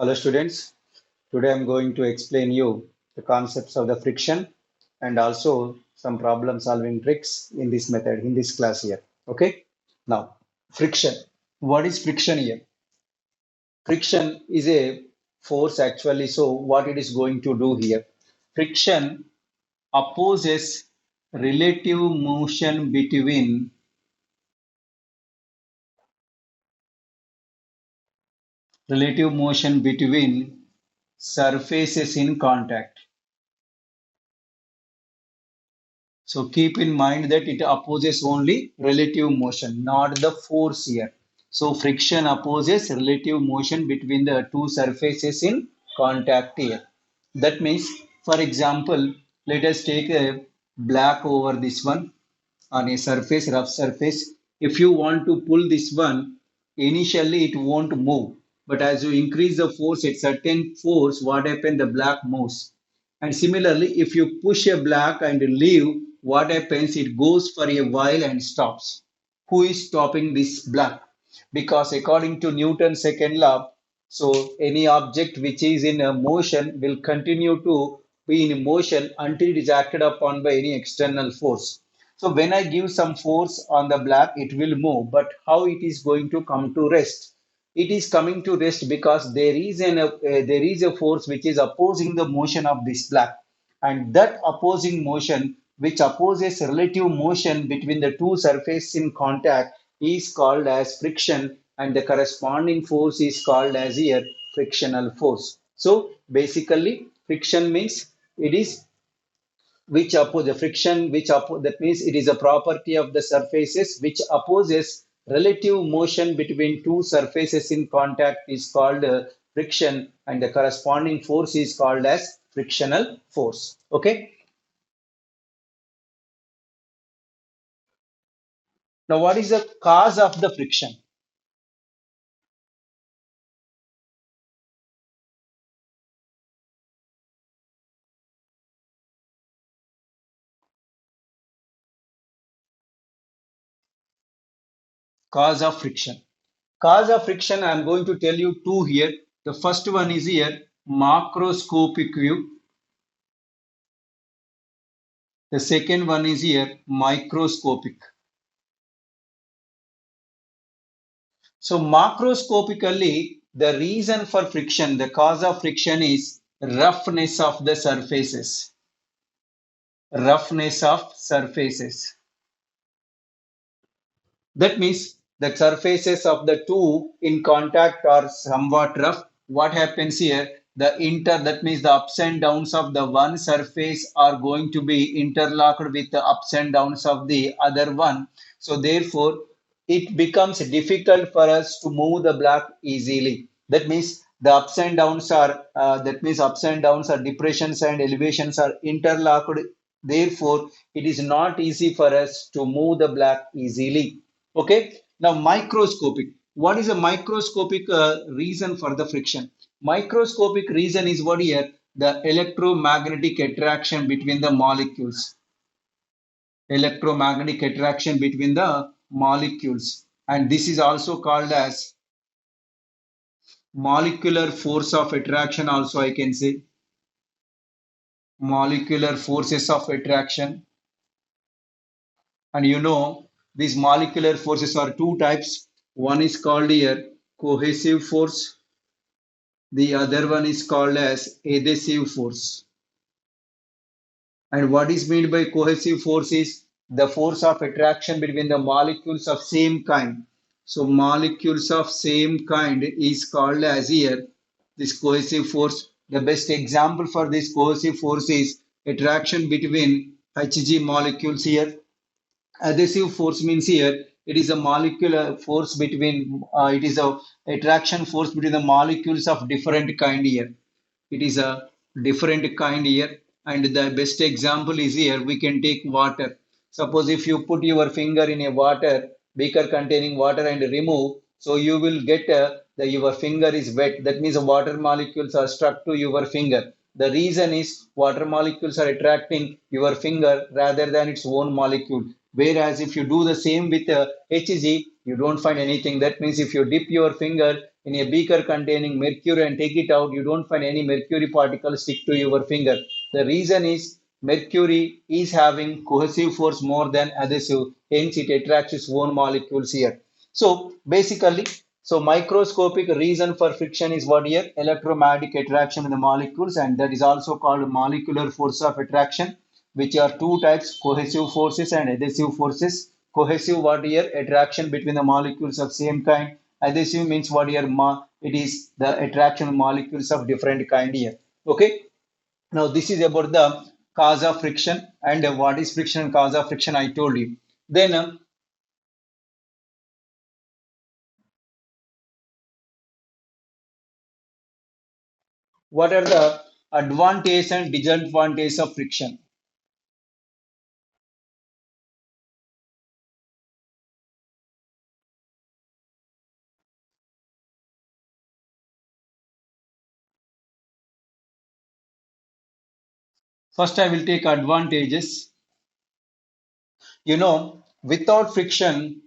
Hello students, today I'm going to explain you the concepts of the friction and also some problem solving tricks in this method in this class here. Okay, now friction. What is friction here? Friction is a force actually. So what it is going to do here? Friction opposes relative motion between surfaces in contact. So keep in mind that it opposes only relative motion, not the force here. So friction opposes relative motion between the two surfaces in contact here. That means, for example, let us take a black over this one on a surface, rough surface. If you want to pull this one, initially it won't move. But as you increase the force at certain force, what happens? The black moves. And similarly, if you push a black and leave, what happens? It goes for a while and stops. Who is stopping this black? Because according to Newton's second law, so any object which is in a motion will continue to be in motion until it is acted upon by any external force. So when I give some force on the black, it will move. But how it is going to come to rest? It is coming to rest because there is a force which is opposing the motion of this black, and that opposing motion which opposes relative motion between the two surfaces in contact is called as friction, and the corresponding force is called as here frictional force. So basically friction means it is which oppose the friction that means it is a property of the surfaces which opposes relative motion between two surfaces in contact is called friction, and the corresponding force is called as frictional force. Okay, now what is the cause of the friction? Cause of friction I'm going to tell you two here. The first one is here macroscopic view. The second one is here microscopic. So macroscopically, the reason for friction, the cause of friction is roughness of the surfaces. Roughness of surfaces. That means the surfaces of the two in contact are somewhat rough. What happens here? That means the ups and downs of the one surface are going to be interlocked with the ups and downs of the other one. So therefore, it becomes difficult for us to move the block easily. That means the ups and downs are depressions and elevations are interlocked. Therefore, it is not easy for us to move the block easily. Okay. Now microscopic. What is a microscopic reason for the friction? Microscopic reason is what here? The electromagnetic attraction between the molecules. Electromagnetic attraction between the molecules. And this is also called as molecular force of attraction also, I can say. Molecular forces of attraction. And you know, these molecular forces are two types. One is called here cohesive force. The other one is called as adhesive force. And what is meant by cohesive force is the force of attraction between the molecules of same kind. So molecules of same kind is called as here this cohesive force. The best example for this cohesive force is attraction between Hg molecules here. Adhesive force means here it is a molecular force between it is a attraction force between the molecules of different kind here. It is a different kind here, and the best example is here we can take water. Suppose if you put your finger in a water beaker containing water and remove, so you will get the your finger is wet. That means the water molecules are stuck to your finger. The reason is water molecules are attracting your finger rather than its own molecule. Whereas if you do the same with Hg, you don't find anything. That means if you dip your finger, in a beaker containing mercury and take it out, you don't find any mercury particles stick to your finger. The reason is mercury is having cohesive force more than adhesive, hence it attracts its own molecules here. So basically, so microscopic reason for friction is what here? Electromagnetic attraction in the molecules, and that is also called molecular force of attraction, which are two types, cohesive forces and adhesive forces. Cohesive what here? Attraction between the molecules of same kind. Adhesive means what here? It is the attraction of molecules of different kind here. Okay. Now this is about the cause of friction, and what is friction and cause of friction I told you. Then what are the advantages and disadvantages of friction? First, I will take advantages. Without friction,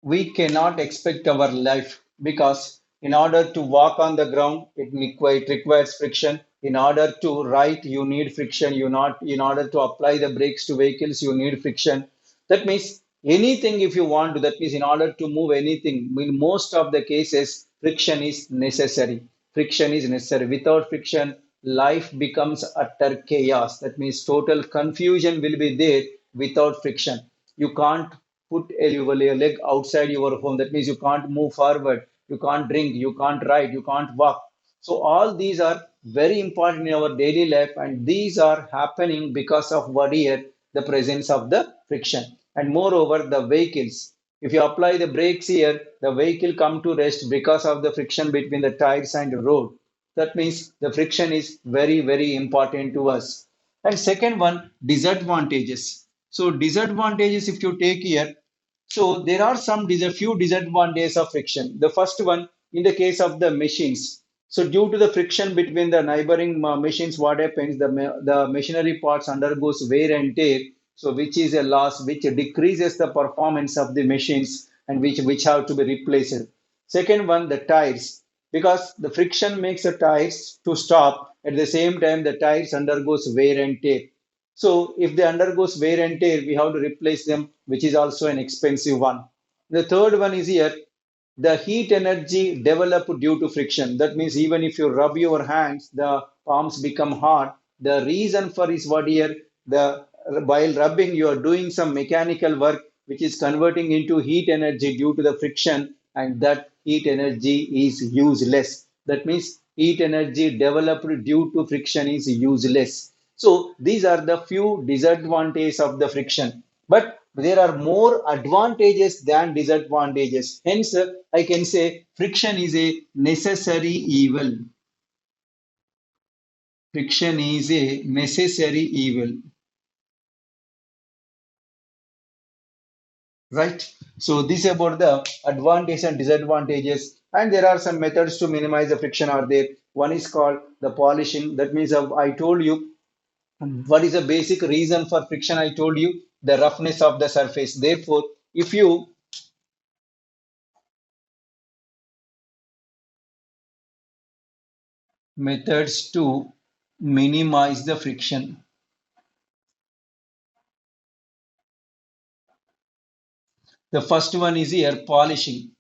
we cannot expect our life because in order to walk on the ground, it requires friction. In order to ride, you need friction. In order to apply the brakes to vehicles, you need friction. That means anything if you want to, that means in order to move anything, in most of the cases, friction is necessary. Friction is necessary. Without friction, life becomes utter chaos. That means total confusion will be there without friction. You can't put your leg outside your home. That means you can't move forward, you can't drink, you can't ride, you can't walk. So all these are very important in our daily life, and these are happening because of what here? The presence of the friction. And moreover, the vehicles. If you apply the brakes here, the vehicle come to rest because of the friction between the tires and the road. That means the friction is very, very important to us. And second one, disadvantages. So disadvantages, if you take here, so there are few disadvantages of friction. The first one, in the case of the machines. So due to the friction between the neighboring machines, what happens? The machinery parts undergoes wear and tear. So which is a loss, which decreases the performance of the machines and which have to be replaced. Second one, the tires, because the friction makes the tires to stop. At the same time, the tires undergoes wear and tear. So if they undergoes wear and tear, we have to replace them, which is also an expensive one. The third one is here, the heat energy developed due to friction. That means even if you rub your hands, the palms become hot. The reason for is what here, the while rubbing, you are doing some mechanical work which is converting into heat energy due to the friction, and that heat energy is useless. That means heat energy developed due to friction is useless. So these are the few disadvantages of the friction. But there are more advantages than disadvantages. Hence, I can say friction is a necessary evil. Friction is a necessary evil, right? So this is about the advantages and disadvantages. And there are some methods to minimize the friction are there. One is called the polishing. That means I told you what is the basic reason for friction. I told you the roughness of the surface. Therefore, if you methods to minimize the friction. The first one is here polishing.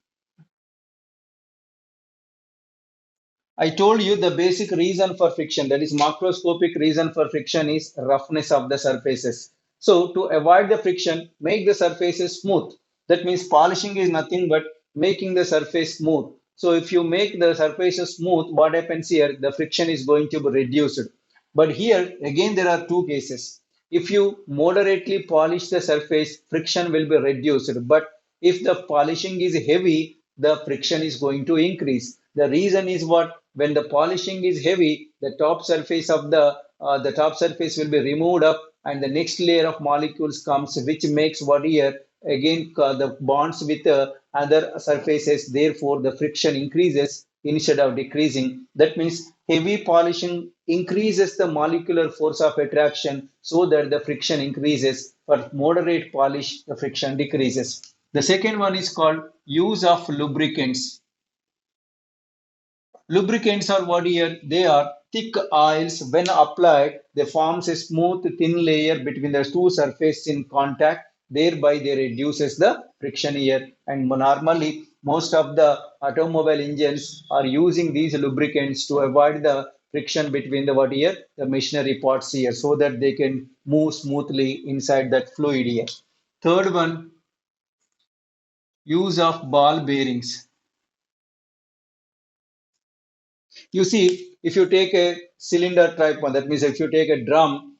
I told you the basic reason for friction, that is macroscopic reason for friction is roughness of the surfaces. So to avoid the friction, make the surfaces smooth. That means polishing is nothing but making the surface smooth. So if you make the surfaces smooth, what happens here? The friction is going to be reduced. But here again there are two cases. If you moderately polish the surface, friction will be reduced. But if the polishing is heavy, the friction is going to increase. The reason is what? When the polishing is heavy, the top surface will be removed up, and the next layer of molecules comes, which makes what here again the bonds with other surfaces. Therefore, the friction increases instead of decreasing. That means heavy polishing increases the molecular force of attraction, so that the friction increases. For moderate polish, the friction decreases. The second one is called use of lubricants. Lubricants are what here? They are thick oils. When applied, they forms a smooth thin layer between the two surfaces in contact. Thereby, they reduces the friction here. And normally, most of the automobile engines are using these lubricants to avoid the friction between the what here, the machinery parts here, so that they can move smoothly inside that fluid here. Third one, use of ball bearings. You see, if you take a cylinder type one, that means if you take a drum,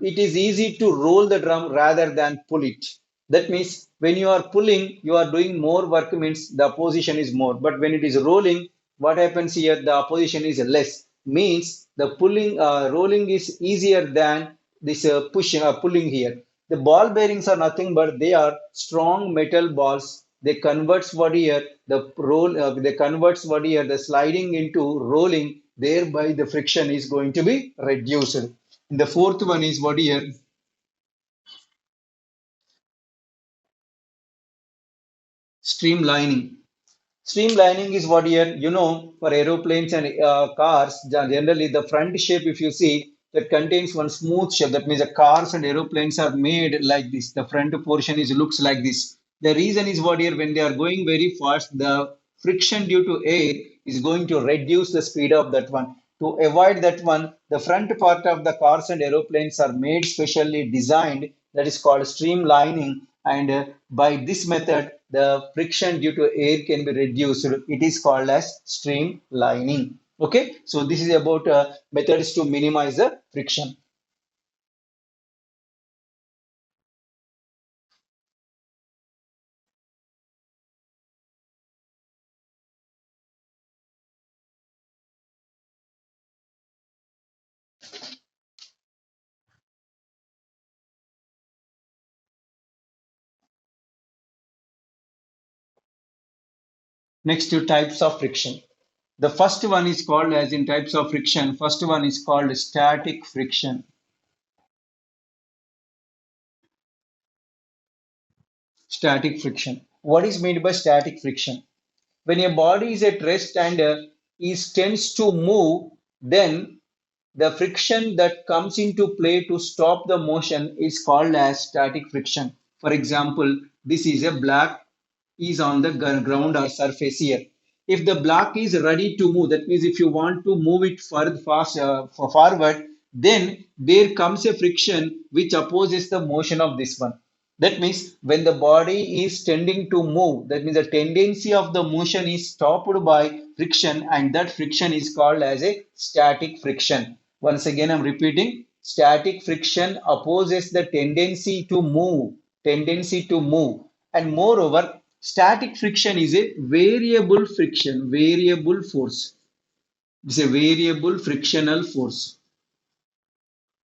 it is easy to roll the drum rather than pull it. That means when you are pulling, you are doing more work, means the opposition is more. But when it is rolling, what happens here? The opposition is less. Means the rolling is easier than this pulling here. The ball bearings are nothing but they are strong metal balls. They converts what here they converts what here the sliding into rolling. Thereby the friction is going to be reduced. And the fourth one is what here? Streamlining. Streamlining is what here, for aeroplanes and cars, generally the front shape, if you see, that contains one smooth shape. That means the cars and aeroplanes are made like this. The front portion is looks like this. The reason is what here, when they are going very fast, the friction due to air is going to reduce the speed of that one. To avoid that one, the front part of the cars and aeroplanes are made specially designed, that is called streamlining. And by this method, the friction due to air can be reduced. It is called as streamlining. Okay, so this is about methods to minimize the friction. Next to types of friction. The first one is called as in types of friction. First one is called static friction. Static friction. What is meant by static friction? When a body is at rest and is tends to move, then the friction that comes into play to stop the motion is called as static friction. For example, this is a black is on the ground or surface here. If the block is ready to move, that means if you want to move it forward, then there comes a friction which opposes the motion of this one. That means when the body is tending to move, that means the tendency of the motion is stopped by friction, and that friction is called as a static friction. Once again, I'm repeating, static friction opposes the tendency to move. And moreover, static friction is a variable force. It's a variable frictional force.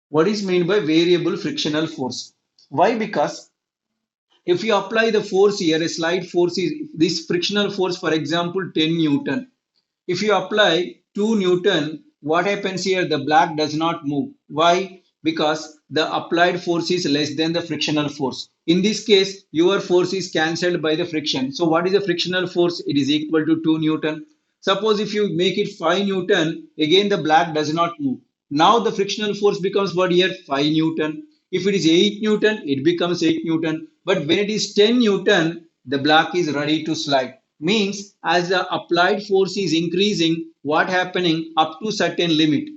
What is meant by variable frictional force? Why? Because if you apply the force here, a slight force is this frictional force, for example, 10 Newton. If you apply 2 Newton, what happens here? The block does not move. Why? Because the applied force is less than the frictional force. In this case, your force is cancelled by the friction. So what is the frictional force? It is equal to 2 Newton. Suppose if you make it 5 Newton, again the block does not move. Now the frictional force becomes what here? 5 Newton. If it is 8 Newton, it becomes 8 Newton. But when it is 10 Newton, the block is ready to slide. Means as the applied force is increasing, what happening up to certain limit,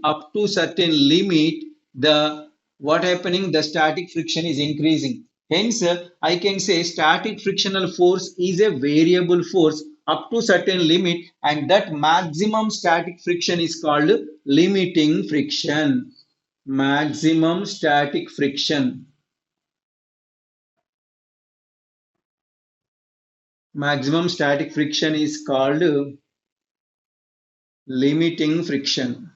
the what happening, the static friction is increasing. Hence, I can say static frictional force is a variable force up to certain limit, and that maximum static friction is called limiting friction. Maximum static friction. Maximum static friction is called limiting friction.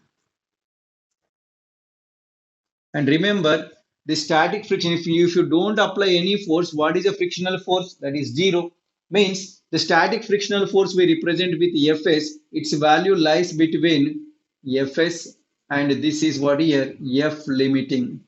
And remember, the static friction, if you don't apply any force, what is a frictional force? That is zero. Means the static frictional force we represent with Fs, its value lies between Fs and this is what here, F limiting.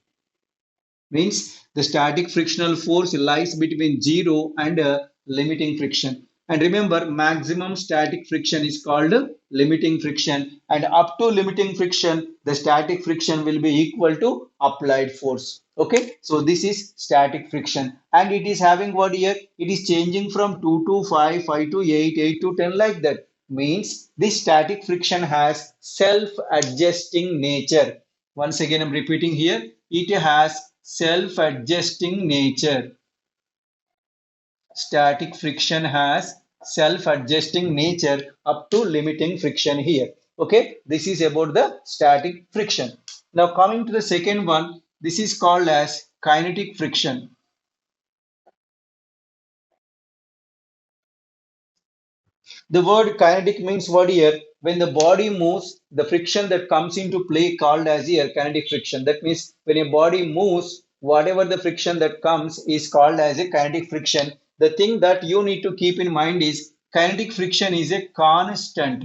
Means the static frictional force lies between 0 and limiting friction. And remember, maximum static friction is called limiting friction, and up to limiting friction, the static friction will be equal to applied force. Okay, so this is static friction, and it is having what here? It is changing from 2 to 5, 5 to 8, 8 to 10, like that. Means this static friction has self-adjusting nature. Once again, I'm repeating here, it has self-adjusting nature. Static friction has self-adjusting nature up to limiting friction here. Okay, this is about the static friction. Now coming to the second one, this is called as kinetic friction. The word kinetic means what here? When the body moves, the friction that comes into play called as here kinetic friction. That means when a body moves, whatever the friction that comes is called as a kinetic friction. The thing that you need to keep in mind is kinetic friction is a constant.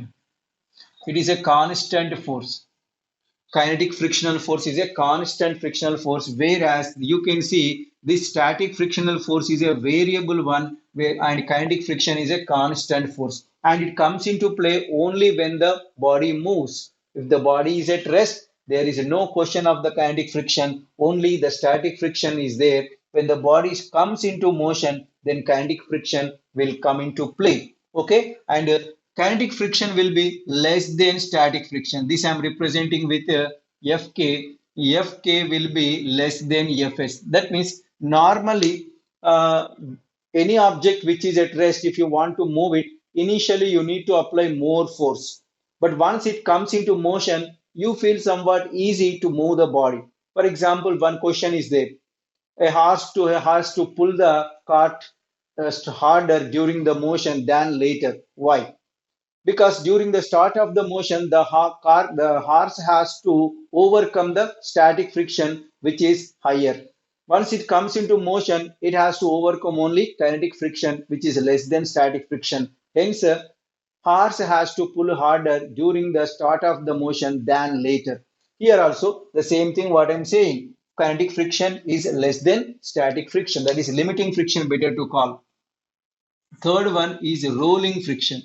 It is a constant force. Kinetic frictional force is a constant frictional force, whereas you can see this static frictional force is a variable one, and kinetic friction is a constant force, and it comes into play only when the body moves. If the body is at rest, there is no question of the kinetic friction, only the static friction is there. When the body comes into motion, then kinetic friction will come into play. Okay, and kinetic friction will be less than static friction. This I am representing with Fk. Fk will be less than Fs. That means normally any object which is at rest, if you want to move it, initially you need to apply more force. But once it comes into motion, you feel somewhat easy to move the body. For example, one question is there. A horse to pull the cart harder during the motion than later. Why? Because during the start of the motion the horse has to overcome the static friction which is higher. Once it comes into motion, it has to overcome only kinetic friction which is less than static friction. Hence horse has to pull harder during the start of the motion than later. Here also the same thing what I'm saying, kinetic friction is less than static friction, that is limiting friction better to call. Third one is rolling friction.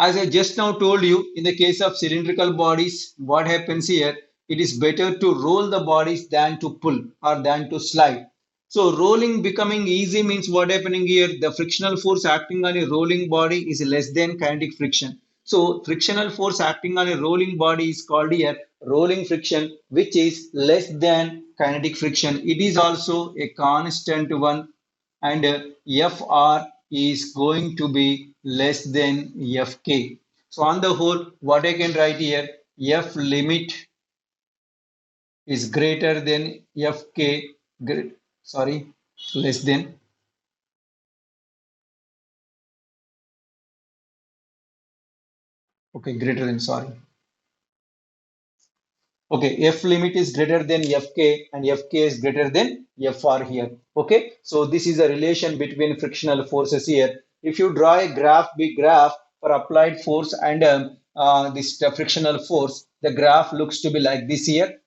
As I just now told you, in the case of cylindrical bodies, what happens here? It is better to roll the bodies than to pull or than to slide. So rolling becoming easy means what happening here? The frictional force acting on a rolling body is less than kinetic friction. So frictional force acting on a rolling body is called here rolling friction, which is less than kinetic friction. It is also a constant one, and Fr is going to be less than Fk. So on the whole, what I can write here, F limit is greater than Fk, sorry, less than, okay, greater than, sorry. Okay, F limit is greater than Fk and Fk is greater than Fr here. Okay, so this is a relation between frictional forces here. If you draw a graph, big graph for applied force and this frictional force, the graph looks to be like this here.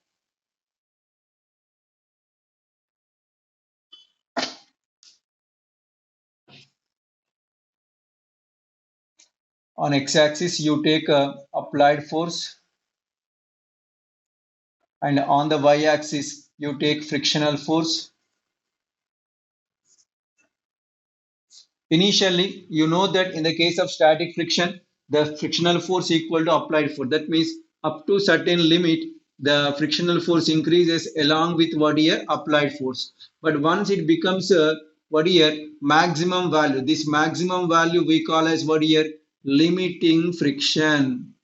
On x-axis, you take applied force, and on the y-axis, you take frictional force. Initially, you know that in the case of static friction, the frictional force equal to applied force. That means up to certain limit, the frictional force increases along with what here applied force. But once it becomes a what here maximum value, this maximum value we call as what here limiting friction.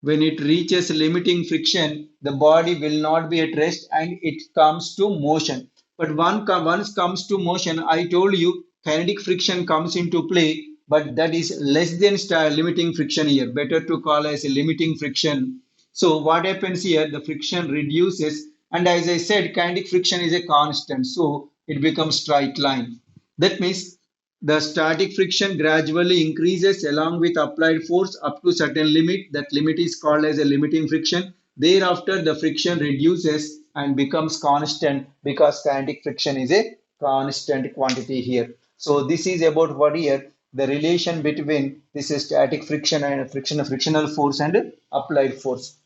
When it reaches limiting friction, the body will not be at rest and it comes to motion. But once comes to motion, I told you kinetic friction comes into play, but that is less than limiting friction here. Better to call as a limiting friction. So what happens here? The friction reduces, and as I said, kinetic friction is a constant, so it becomes straight line. That means the static friction gradually increases along with applied force up to certain limit. That limit is called as a limiting friction. Thereafter, the friction reduces and becomes constant because kinetic friction is a constant quantity here. So this is about what here the relation between this is static friction and frictional force and applied force.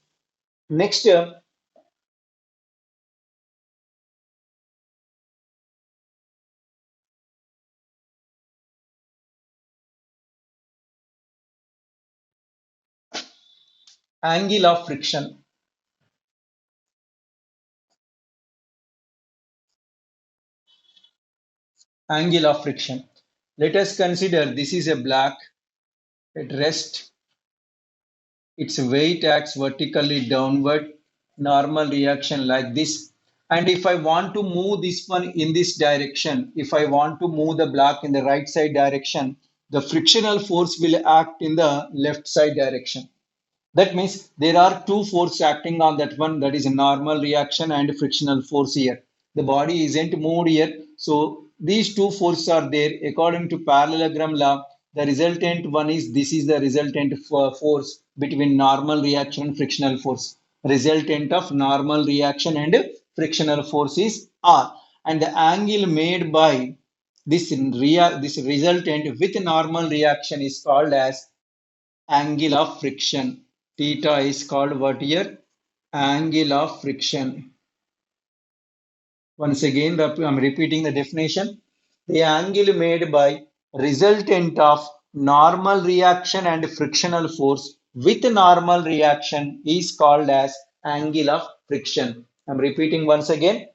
Next, angle of friction. Angle of friction. Let us consider this is a black at rest. Its weight acts vertically downward, normal reaction like this. And if I want to move this one in this direction, if I want to move the block in the right side direction, the frictional force will act in the left side direction. That means there are two forces acting on that one, that is a normal reaction and frictional force here. The body isn't moved here. So these two forces are there. According to parallelogram law, the resultant one is this is the resultant force between normal reaction and frictional force. Resultant of normal reaction and frictional force is R. And the angle made by this resultant with normal reaction is called as angle of friction. Theta is called what here? Angle of friction. Once again, I'm repeating the definition. The angle made by resultant of normal reaction and frictional force with normal reaction is called as angle of friction. I'm repeating once again.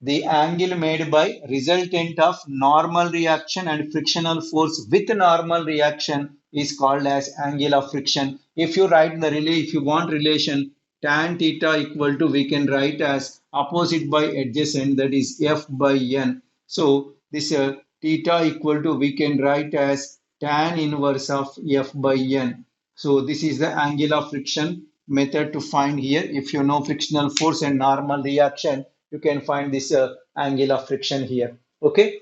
The angle made by resultant of normal reaction and frictional force with normal reaction is called as angle of friction. If you write the if you want relation tan theta equal to, we can write as opposite by adjacent, that is F by N. So this theta equal to, we can write as tan inverse of F by N. So this is the angle of friction method to find here. If you know frictional force and normal reaction, you can find this angle of friction here. Okay.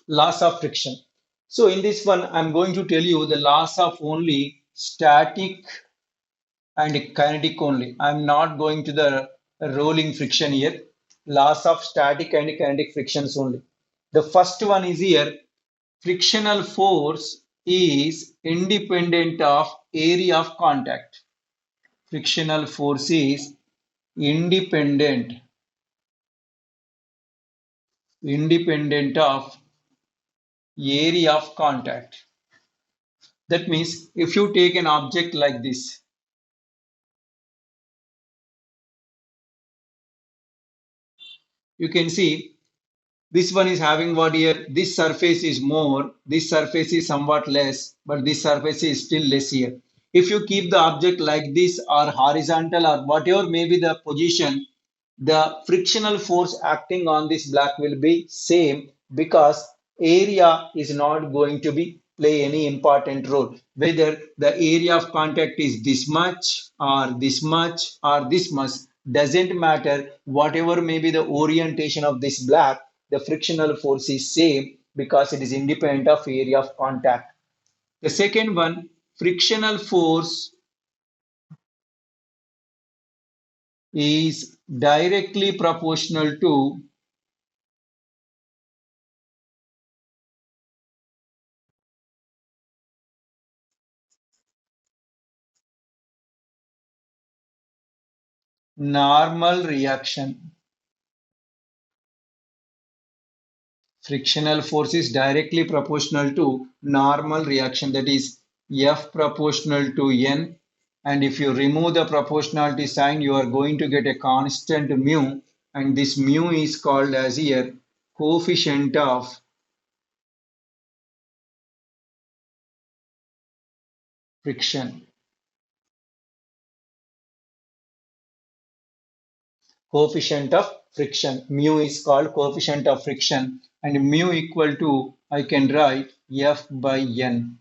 Laws of friction. So in this one, I'm going to tell you the laws of only static and kinetic only. I'm not going to the rolling friction here. Laws of static and kinetic frictions only. The first one is here, frictional force is independent of area of contact. Frictional force is independent independent of area of contact. That means if you take an object like this, you can see this one is having what here, this surface is more, this surface is somewhat less, but this surface is still less here. If you keep the object like this or horizontal or whatever may be the position, the frictional force acting on this block will be same, because area is not going to be play any important role. Whether the area of contact is this much or this much or this much doesn't matter. Whatever may be the orientation of this block, the frictional force is same because it is independent of area of contact. The second one, frictional force is directly proportional to normal reaction. Frictional force is directly proportional to normal reaction, that is F proportional to N. And if you remove the proportionality sign, you are going to get a constant mu. And this mu is called as here coefficient of friction. Coefficient of friction. Mu is called coefficient of friction. And mu equal to, I can write F by N.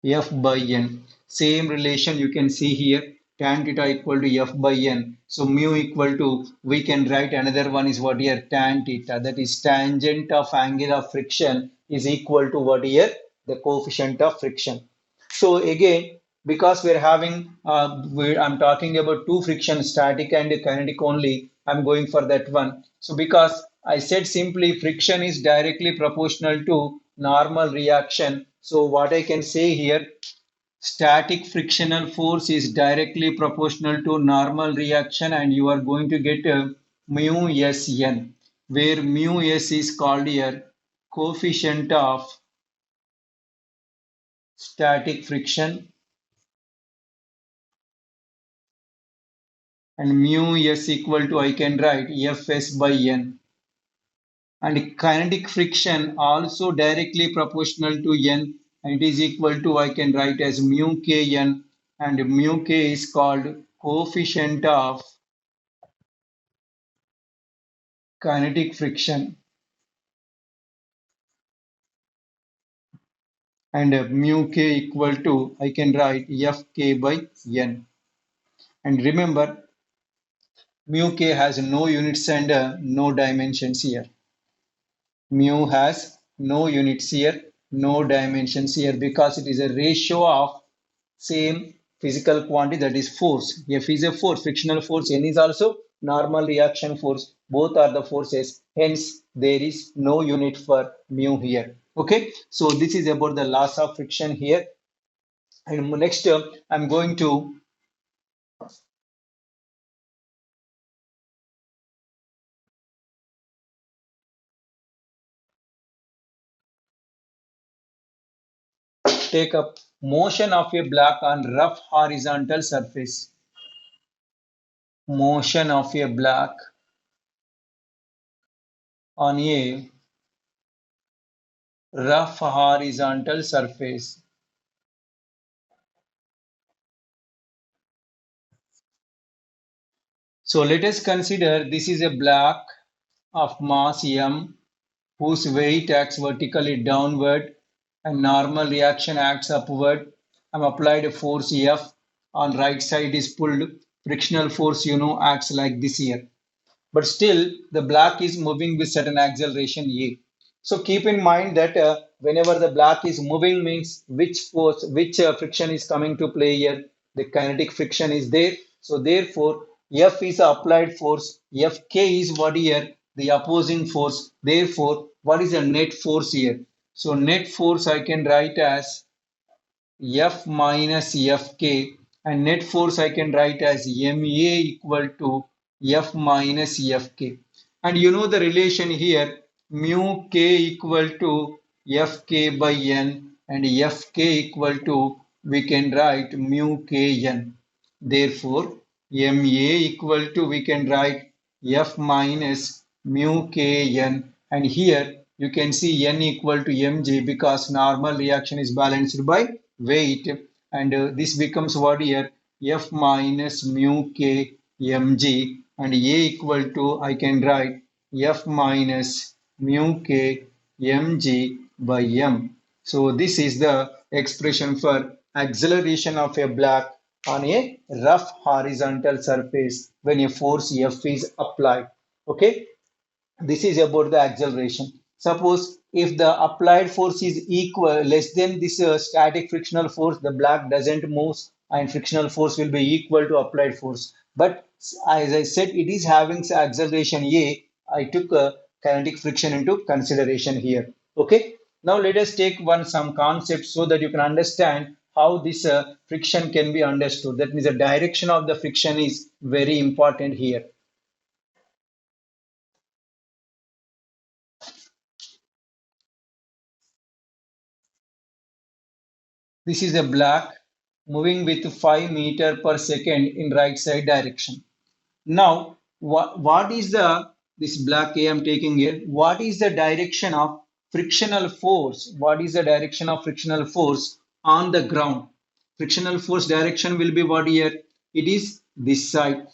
F by N. Same relation you can see here. Tan theta equal to F by N. So mu equal to, we can write another one is what here, tan theta. That is tangent of angle of friction is equal to what here? the coefficient of friction. So again, because we're having, I'm talking about two friction, static and kinetic only, I'm going for that one. So because I said simply friction is directly proportional to normal reaction. So what I can say here, static frictional force is directly proportional to normal reaction, and you are going to get a mu Sn, where mu S is called here coefficient of static friction, and mu S equal to, I can write Fs by N. And kinetic friction also directly proportional to N, and it is equal to, I can write as mu Kn, and mu K is called coefficient of kinetic friction, and mu K equal to, I can write Fk by N. And remember, mu K has no units and no dimensions here. Mu has no units here, no dimensions here, because it is a ratio of same physical quantity, that is force. F is a force, frictional force. N is also normal reaction force. Both are the forces. Hence, there is no unit for mu here. Okay, so this is about the laws of friction here. And next, I'm going to take up motion of a block on rough horizontal surface. Motion of a block on a rough horizontal surface. So let us consider this is a block of mass m whose weight acts vertically downward and normal reaction acts upward. I'm applied a force F, on right side is pulled. Frictional force, acts like this here. But still the block is moving with certain acceleration A. So keep in mind that whenever the block is moving means which force, which friction is coming to play here. The kinetic friction is there. So therefore, F is applied force. Fk is what here? The opposing force. Therefore, what is the net force here? So net force I can write as F minus Fk, and net force I can write as Ma equal to F minus Fk. And you know the relation here, mu k equal to Fk by N, and Fk equal to, we can write mu Kn. Therefore, Ma equal to, we can write F minus mu Kn, and here you can see N equal to Mg because normal reaction is balanced by weight, and this becomes what here, F minus mu K Mg, and A equal to, I can write F minus mu K Mg by M. So this is the expression for acceleration of a block on a rough horizontal surface when a force F is applied. Okay, this is about the acceleration. Suppose if the applied force is equal less than this static frictional force, the block doesn't move and frictional force will be equal to applied force. But as I said, it is having acceleration A. I took kinetic friction into consideration here. Okay. Now let us take one some concepts so that you can understand how this friction can be understood. That means the direction of the friction is very important here. This is a block moving with 5 meter per second in right side direction. Now, what is the, this block A I'm taking here? What is the direction of frictional force? What is the direction of frictional force on the ground? Frictional force direction will be what here? It is this side.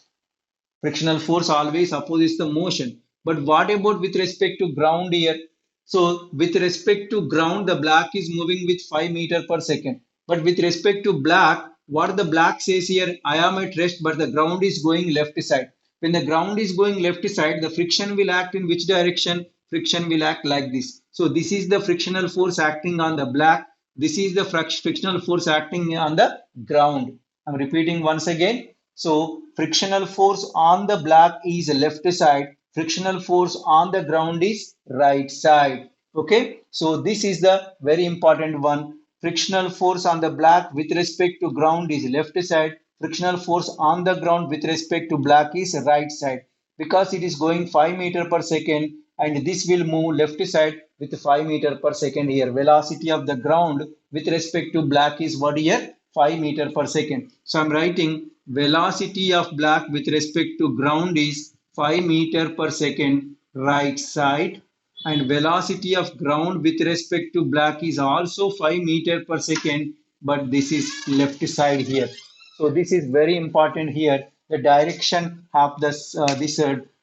Frictional force always opposes the motion. But what about with respect to ground here? So with respect to ground, the block is moving with 5 meter per second. But with respect to block, what the block says here, I am at rest, but the ground is going left side. When the ground is going left side, the friction will act in which direction? Friction will act like this. So this is the frictional force acting on the block. This is the frictional force acting on the ground. I'm repeating once again. So frictional force on the black is left side. Frictional force on the ground is right side. Okay. So this is the very important one. Frictional force on the black with respect to ground is left side. Frictional force on the ground with respect to black is right side, because it is going 5 meter per second, and this will move left side with 5 meter per second here. Velocity of the ground with respect to black is what here? 5 meter per second. So I'm writing velocity of black with respect to ground is 5 meter per second right side, and velocity of ground with respect to black is also 5 meter per second, but this is left side here. So this is very important here. The direction of this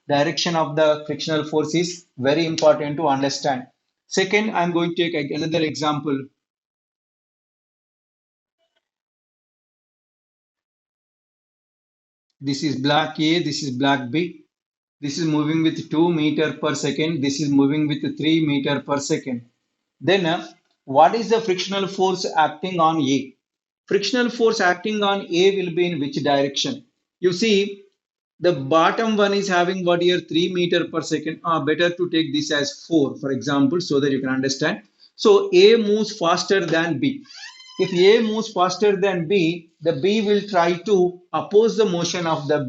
direction of the frictional force is very important to understand. Second, I'm going to take another example. This is black A, this is black B. This is moving with 2 meter per second. This is moving with 3 meter per second. Then, what is the frictional force acting on A? Frictional force acting on A will be in which direction? You see, the bottom one is having what here 3 meter per second. Better to take this as 4, for example, so that you can understand. So A moves faster than B. If A moves faster than B, the B will try to oppose the motion of the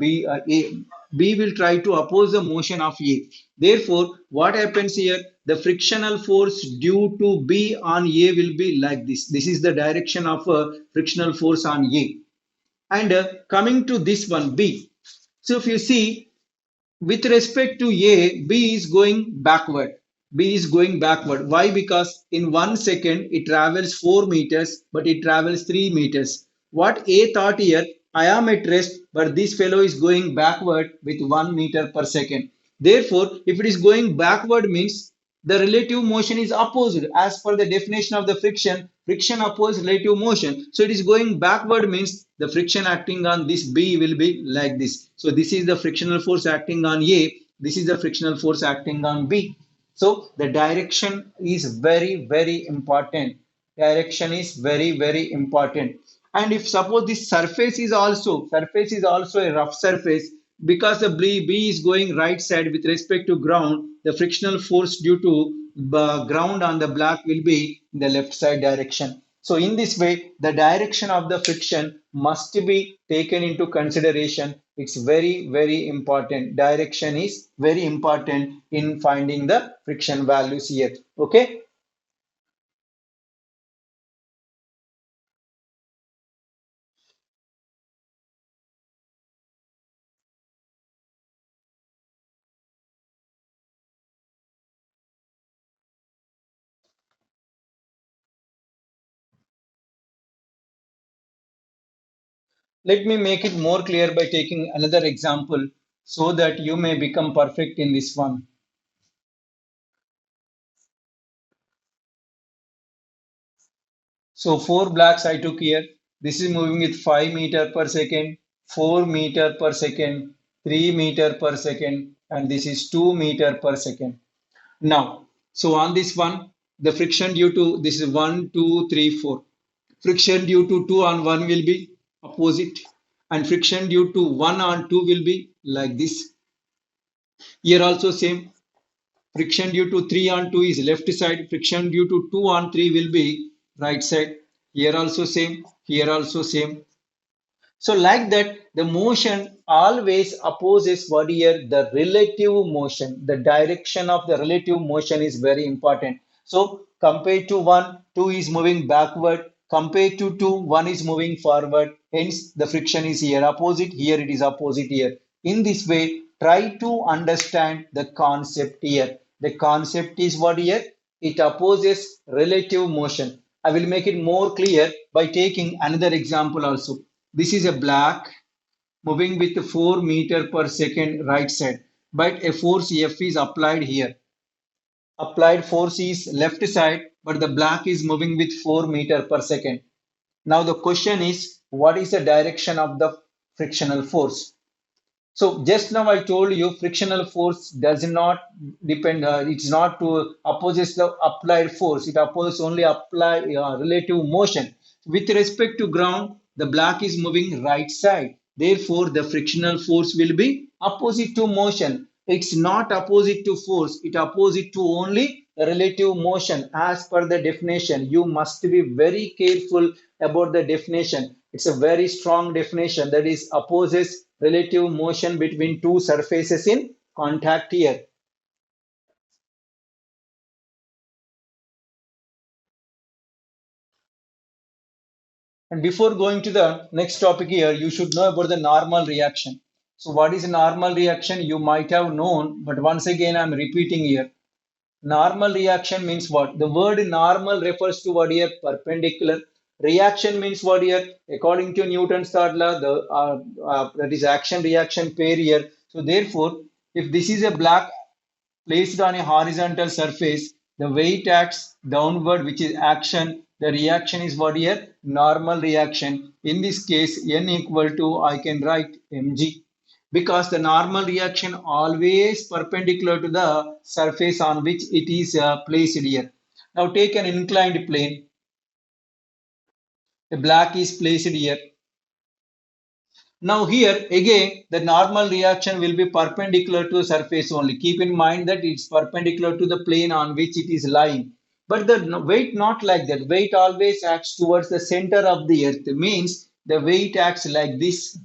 A. B will try to oppose the motion of A. Therefore, what happens here? The frictional force due to B on A will be like this. This is the direction of a frictional force on A. And coming to this one, B. So if you see, with respect to A, B is going backward. B is going backward. Why? Because in 1 second it travels 4 meters, but it travels 3 meters. What A thought here, I am at rest, but this fellow is going backward with 1 meter per second. Therefore, if it is going backward means the relative motion is opposed. As per the definition of the friction, friction opposes relative motion. So it is going backward means the friction acting on this B will be like this. So this is the frictional force acting on A. This is the frictional force acting on B. So the direction is very, very important. Direction is very, very important. And if suppose this surface is also a rough surface, because the B is going right side with respect to ground, the frictional force due to the ground on the black will be in the left side direction. So in this way, the direction of the friction must be taken into consideration. It's very, very important. Direction is very important in finding the friction values here. Okay. Let me make it more clear by taking another example so that you may become perfect in this one. So four blocks I took here. This is moving with 5 meter per second, 4 meter per second, 3 meter per second, and this is 2 meter per second. Now, so on this one, the friction due to this is 1, 2, 3, 4. Friction due to 2 on 1 will be opposite, and friction due to 1 on 2 will be like this. Here also same. Friction due to 3 on 2 is left side. Friction due to 2 on 3 will be right side. Here also same. Here also same. So like that, the motion always opposes what here? The relative motion. The direction of the relative motion is very important. So compared to 1, 2 is moving backward. Compared to 2, 1 is moving forward. Hence, the friction is here opposite. Here it is opposite here. In this way, try to understand the concept here. The concept is what here? It opposes relative motion. I will make it more clear by taking another example also. This is a black moving with 4 meter per second right side, but a force F is applied here. Applied force is left side, but the black is moving with 4 meter per second. Now the question is, what is the direction of the frictional force? So just now I told you frictional force does not depend. It's not to opposes the applied force. It opposes only apply relative motion. With respect to ground, the block is moving right side. Therefore, the frictional force will be opposite to motion. It's not opposite to force. It opposite to only relative motion as per the definition. You must be very careful about the definition. It's a very strong definition that is opposes relative motion between two surfaces in contact here. And before going to the next topic here, you should know about the normal reaction. So what is a normal reaction? You might have known, but once again I'm repeating here. Normal reaction means what? The word normal refers to what here? Perpendicular. Reaction means what here? According to Newton's third law, that is action reaction pair here. So therefore, if this is a block placed on a horizontal surface, the weight acts downward, which is action. The reaction is what here? Normal reaction. In this case, N equal to, I can write mg, because the normal reaction always perpendicular to the surface on which it is placed here. Now take an inclined plane. The block is placed here. Now here again the normal reaction will be perpendicular to the surface only. Keep in mind that it's perpendicular to the plane on which it is lying. But the weight not like that. Weight always acts towards the center of the earth. Means the weight acts like this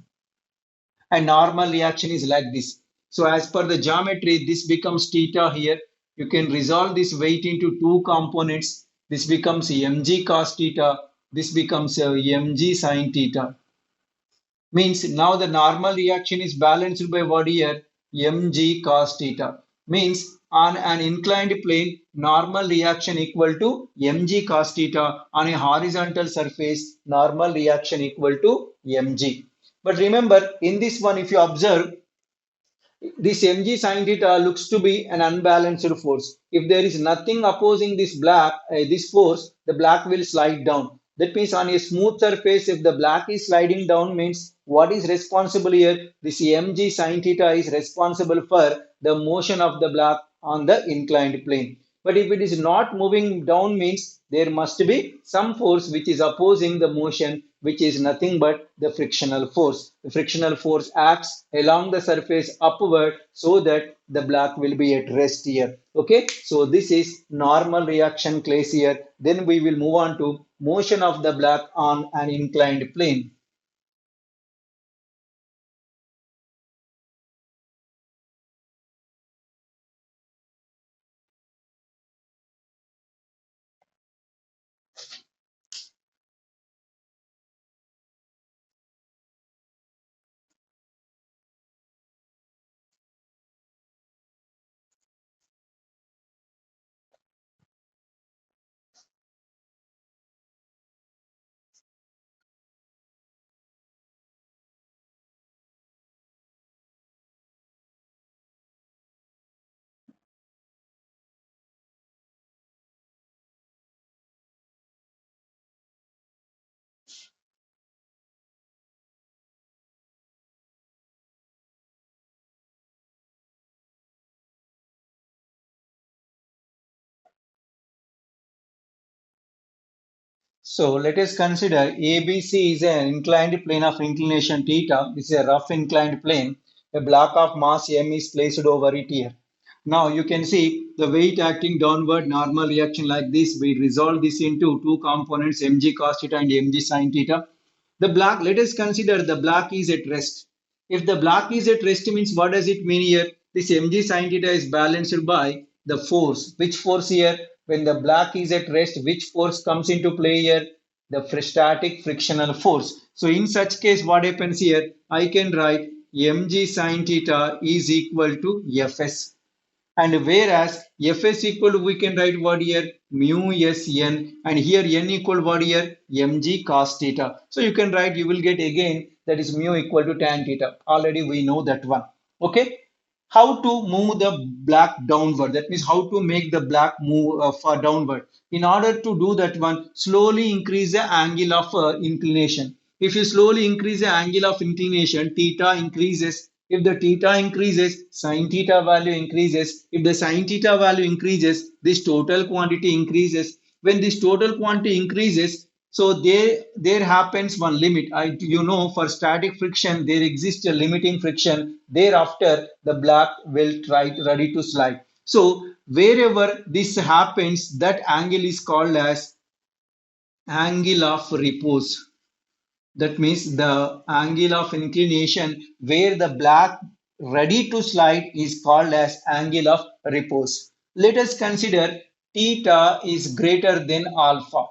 and normal reaction is like this. So as per the geometry, this becomes theta here. You can resolve this weight into two components. This becomes mg cos theta. This becomes mg sin theta. Means now the normal reaction is balanced by what here? Mg cos theta. Means on an inclined plane, normal reaction equal to mg cos theta. On a horizontal surface, normal reaction equal to mg. But remember, in this one, if you observe, this mg sin theta looks to be an unbalanced force. If there is nothing opposing this force, the block will slide down. That means on a smooth surface, if the block is sliding down, means what is responsible here? This mg sin theta is responsible for the motion of the block on the inclined plane. But if it is not moving down, means there must be some force which is opposing the motion, which is nothing but the frictional force. The frictional force acts along the surface upward so that the block will be at rest here. Okay, so this is normal reaction case here. Then we will move on to motion of the block on an inclined plane. So let us consider ABC is an inclined plane of inclination theta. This is a rough inclined plane. A block of mass m is placed over it here. Now you can see the weight acting downward, normal reaction like this. We resolve this into two components, mg cos theta and mg sin theta. The block, let us consider the block is at rest. If the block is at rest means what does it mean here? This mg sin theta is balanced by the force. Which force here? When the block is at rest, which force comes into play here? The static frictional force. So in such case, what happens here? I can write mg sin theta is equal to Fs. And whereas Fs equal to, we can write what here? Mu Sn, and here n equal what here? Mg cos theta. So you can write, you will get again that is mu equal to tan theta. Already we know that one. Okay. How to move the block downward? That means how to make the block move for downward. In order to do that one, slowly increase the angle of inclination. If you slowly increase the angle of inclination, theta increases. If the theta increases, sine theta value increases. If the sine theta value increases, this total quantity increases. When this total quantity increases, so there happens one limit. For static friction, there exists a limiting friction. Thereafter, the block will try ready to slide. So wherever this happens, that angle is called as angle of repose. That means the angle of inclination where the block ready to slide is called as angle of repose. Let us consider theta is greater than alpha.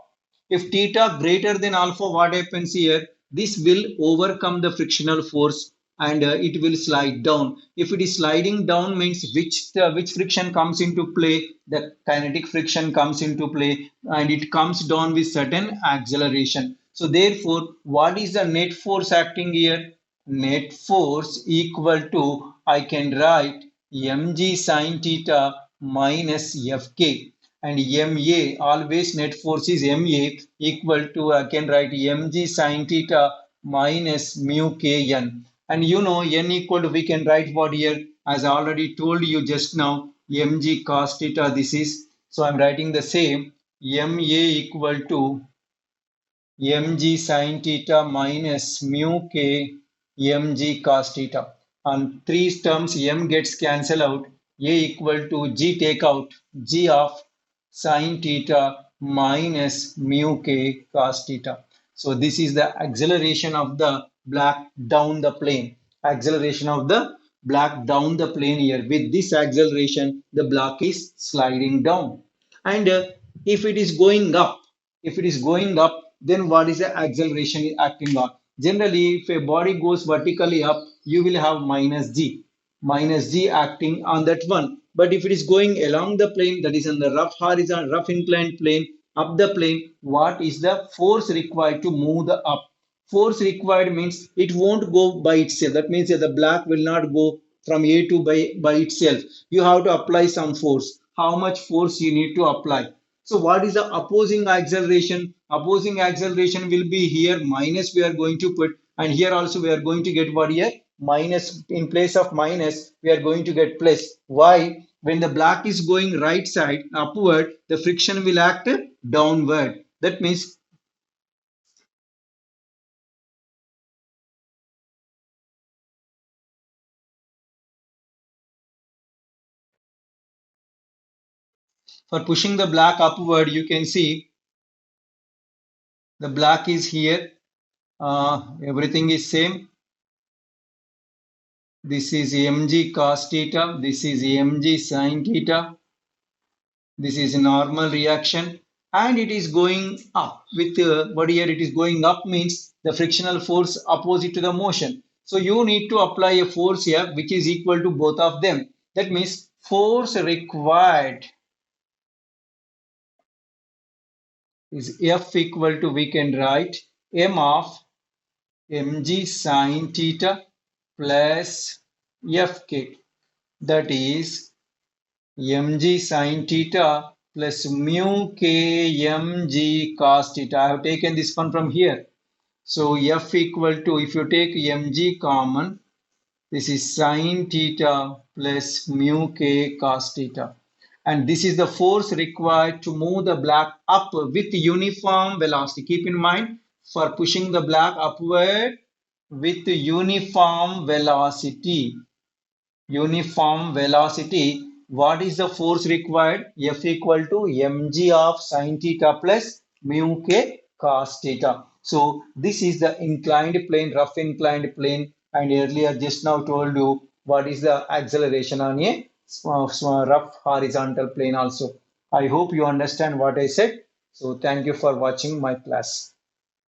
If theta greater than alpha, what happens here? This will overcome the frictional force and it will slide down. If it is sliding down means which friction comes into play? The kinetic friction comes into play and it comes down with certain acceleration. So therefore, what is the net force acting here? Net force equal to, I can write mg sine theta minus fk, and ma, always net force is ma, equal to, I can write mg sine theta minus mu kn. And n equal to, we can write what here, as I already told you just now, mg cos theta this is. So I'm writing the same, ma equal to mg sin theta minus mu k mg cos theta. On three terms, m gets cancelled out. A equal to g, take out g of sin theta minus mu k cos theta. So this is the acceleration of the black down the plane. Acceleration of the black down the plane here. With this acceleration, the block is sliding down. And if it is going up, if it is going up, then what is the acceleration acting on? Generally, if a body goes vertically up, you will have minus g acting on that one. But if it is going along the plane, that is on the rough horizontal, rough inclined plane, up the plane, what is the force required to move the up? Force required means it won't go by itself. That means that the block will not go from A to by itself. You have to apply some force. How much force you need to apply? So what is the opposing acceleration? Opposing acceleration will be here minus we are going to put, and here also we are going to get what here? Minus. In place of minus, we are going to get plus. Why? When the block is going right side upward, the friction will act downward. That means for pushing the block upward, you can see the block is here. Everything is same. This is mg cos theta. This is mg sin theta. This is a normal reaction, and it is going up with what here it is going up means the frictional force opposite to the motion. So you need to apply a force here which is equal to both of them. That means force required is F equal to, we can write m of mg sin theta plus fk, that is mg sin theta plus mu k mg cos theta. I have taken this one from here. So F equal to, if you take mg common, this is sin theta plus mu k cos theta. And this is the force required to move the block up with uniform velocity. Keep in mind, for pushing the block upward with uniform velocity, what is the force required? F equal to mg of sin theta plus mu k cos theta. So this is the inclined plane, rough inclined plane, and earlier just now told you what is the acceleration on a rough horizontal plane also. I hope you understand what I said. So thank you for watching my class.